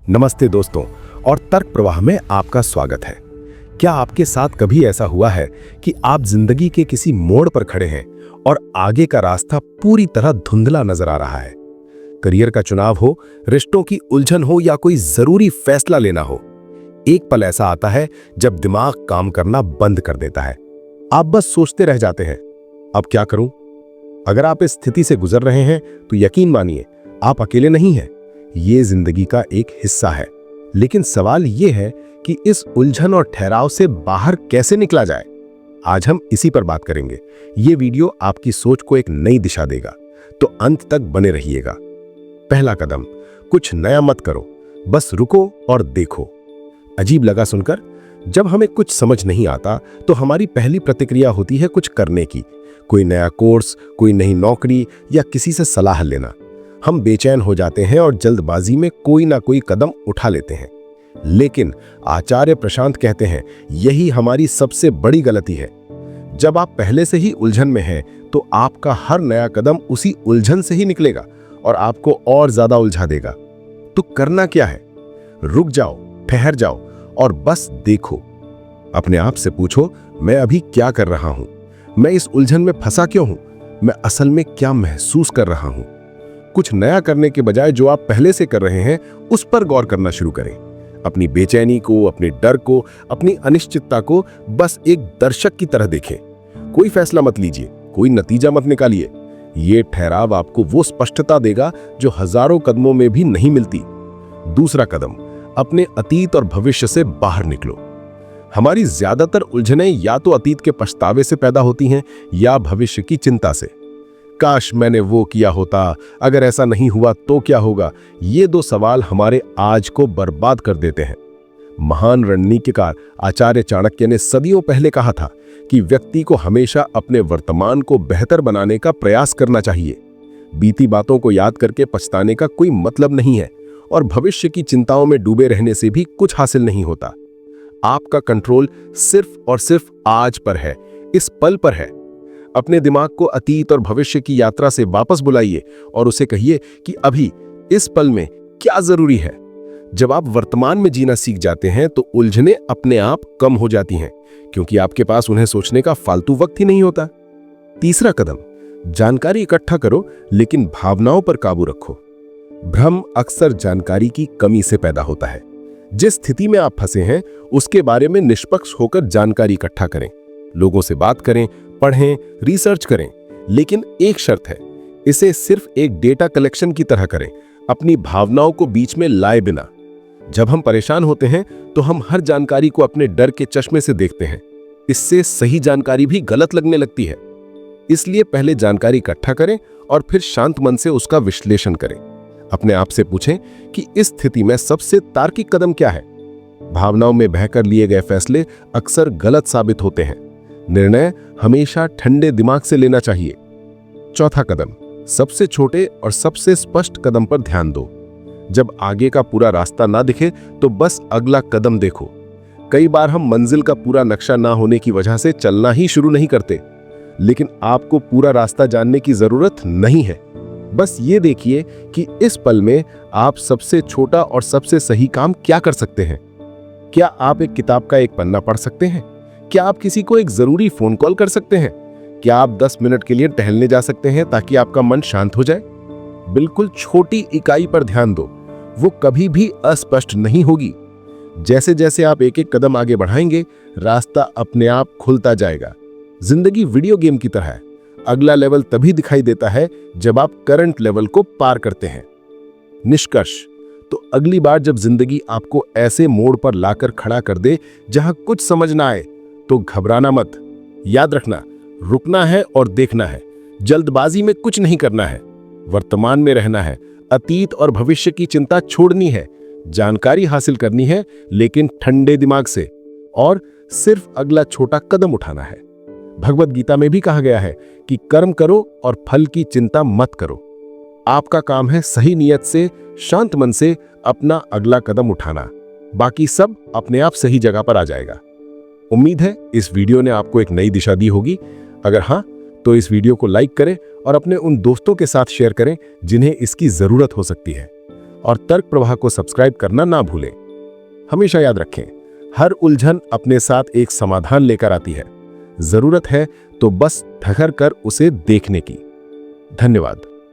नमस्ते दोस्तों, और तर्क प्रवाह में आपका स्वागत है। क्या आपके साथ कभी ऐसा हुआ है कि आप जिंदगी के किसी मोड़ पर खड़े हैं और आगे का रास्ता पूरी तरह धुंधला नजर आ रहा है? करियर का चुनाव हो, रिश्तों की उलझन हो या कोई जरूरी फैसला लेना हो, एक पल ऐसा आता है जब दिमाग काम करना बंद कर देता है। आप बस सोचते रह जाते हैं, अब क्या करूं? अगर आप इस स्थिति से गुजर रहे हैं तो यकीन मानिए, आप अकेले नहीं हैं। ये जिंदगी का एक हिस्सा है। लेकिन सवाल ये है कि इस उलझन और ठहराव से बाहर कैसे निकला जाए। आज हम इसी पर बात करेंगे। ये वीडियो आपकी सोच को एक नई दिशा देगा, तो अंत तक बने रहिएगा। पहला कदम, कुछ नया मत करो, बस रुको और देखो। अजीब लगा सुनकर? जब हमें कुछ समझ नहीं आता तो हमारी पहली प्रतिक्रिया होती है कुछ करने की। कोई नया कोर्स, कोई नई नौकरी या किसी से सलाह लेना। हम बेचैन हो जाते हैं और जल्दबाजी में कोई ना कोई कदम उठा लेते हैं। लेकिन आचार्य प्रशांत कहते हैं, यही हमारी सबसे बड़ी गलती है। जब आप पहले से ही उलझन में हैं तो आपका हर नया कदम उसी उलझन से ही निकलेगा और आपको और ज्यादा उलझा देगा। तो करना क्या है? रुक जाओ, ठहर जाओ और बस देखो। अपने आप से पूछो, मैं अभी क्या कर रहा हूं? मैं इस उलझन में फंसा क्यों हूं? मैं असल में क्या महसूस कर रहा हूं? कुछ नया करने के बजाय जो आप पहले से कर रहे हैं उस पर गौर करना शुरू करें। अपनी बेचैनी को, अपने डर को, अपनी अनिश्चितता को बस एक दर्शक की तरह देखें। कोई फैसला मत लीजिए, कोई नतीजा मत निकालिए। ये ठहराव आपको वो स्पष्टता देगा जो हजारों कदमों में भी नहीं मिलती। दूसरा कदम, अपने अतीत और भविष्य से बाहर निकलो। हमारी ज्यादातर उलझनें या तो अतीत के पछतावे से पैदा होती हैं या भविष्य की चिंता से। काश मैंने वो किया होता, अगर ऐसा नहीं हुआ तो क्या होगा? ये दो सवाल हमारे आज को बर्बाद कर देते हैं। महान रणनीतिकार आचार्य चाणक्य ने सदियों पहले कहा था कि व्यक्ति को हमेशा अपने वर्तमान को बेहतर बनाने का प्रयास करना चाहिए। बीती बातों को याद करके पछताने का कोई मतलब नहीं है और भविष्य की चिंताओं में डूबे रहने से भी कुछ हासिल नहीं होता। आपका कंट्रोल सिर्फ और सिर्फ आज पर है, इस पल पर है। अपने दिमाग को अतीत और भविष्य की यात्रा से वापस बुलाइए और उसे कहिए कि अभी इस पल में क्या जरूरी है। जब आप वर्तमान में जीना सीख जाते हैं तो उलझनें अपने आप कम हो जाती हैं, क्योंकि आपके पास उन्हें सोचने का फालतू वक्त ही नहीं होता। तीसरा कदम, जानकारी इकट्ठा करो लेकिन भावनाओं पर काबू रखो। भ्रम अक्सर जानकारी की कमी से पैदा होता है। जिस स्थिति में आप फंसे हैं उसके बारे में निष्पक्ष होकर जानकारी इकट्ठा करें। लोगों से बात करें, पढ़ें, रिसर्च करें, लेकिन एक शर्त है, इसे सिर्फ एक डेटा कलेक्शन की तरह करें, अपनी भावनाओं को बीच में लाए बिना। जब हम परेशान होते हैं तो हम हर जानकारी को अपने डर के चश्मे से देखते हैं। इससे सही जानकारी भी गलत लगने लगती है। इसलिए पहले जानकारी इकट्ठा करें और फिर शांत मन से उसका विश्लेषण करें। अपने आप से पूछें कि इस स्थिति में सबसे तार्किक कदम क्या है। भावनाओं में बहकर लिए गए फैसले अक्सर गलत साबित होते हैं। निर्णय हमेशा ठंडे दिमाग से लेना चाहिए। चौथा कदम, सबसे छोटे और सबसे स्पष्ट कदम पर ध्यान दो। जब आगे का पूरा रास्ता ना दिखे तो बस अगला कदम देखो। कई बार हम मंजिल का पूरा नक्शा ना होने की वजह से चलना ही शुरू नहीं करते, लेकिन आपको पूरा रास्ता जानने की जरूरत नहीं है। बस ये देखिए कि इस पल में आप सबसे छोटा और सबसे सही काम क्या कर सकते हैं। क्या आप एक किताब का एक पन्ना पढ़ सकते हैं? क्या आप किसी को एक जरूरी फोन कॉल कर सकते हैं? क्या आप 10 मिनट के लिए टहलने जा सकते हैं ताकि आपका मन शांत हो जाए? बिल्कुल छोटी इकाई पर ध्यान दो, वो कभी भी अस्पष्ट नहीं होगी। जैसे जैसे आप एक एक कदम आगे बढ़ाएंगे, रास्ता अपने आप खुलता जाएगा। जिंदगी वीडियो गेम की तरह है। अगला लेवल तभी दिखाई देता है जब आप करंट लेवल को पार करते हैं। निष्कर्ष, तो अगली बार जब जिंदगी आपको ऐसे मोड़ पर लाकर खड़ा कर दे जहां कुछ समझ ना आए, तो घबराना मत। याद रखना, रुकना है और देखना है। जल्दबाजी में कुछ नहीं करना है। वर्तमान में रहना है। अतीत और भविष्य की चिंता छोड़नी है। जानकारी हासिल करनी है, लेकिन ठंडे दिमाग से, और सिर्फ अगला छोटा कदम उठाना है। भगवद गीता में भी कहा गया है कि कर्म करो और फल की चिंता मत करो। आपका काम है सही नियत से, शांत मन से अपना अगला कदम उठाना। बाकी सब अपने आप सही जगह पर आ जाएगा। उम्मीद है इस वीडियो ने आपको एक नई दिशा दी होगी। अगर हाँ, तो इस वीडियो को लाइक करें और अपने उन दोस्तों के साथ शेयर करें जिन्हें इसकी जरूरत हो सकती है। और तर्क प्रवाह को सब्सक्राइब करना ना भूलें। हमेशा याद रखें, हर उलझन अपने साथ एक समाधान लेकर आती है। जरूरत है तो बस ठहर कर उसे देखने की। धन्यवाद।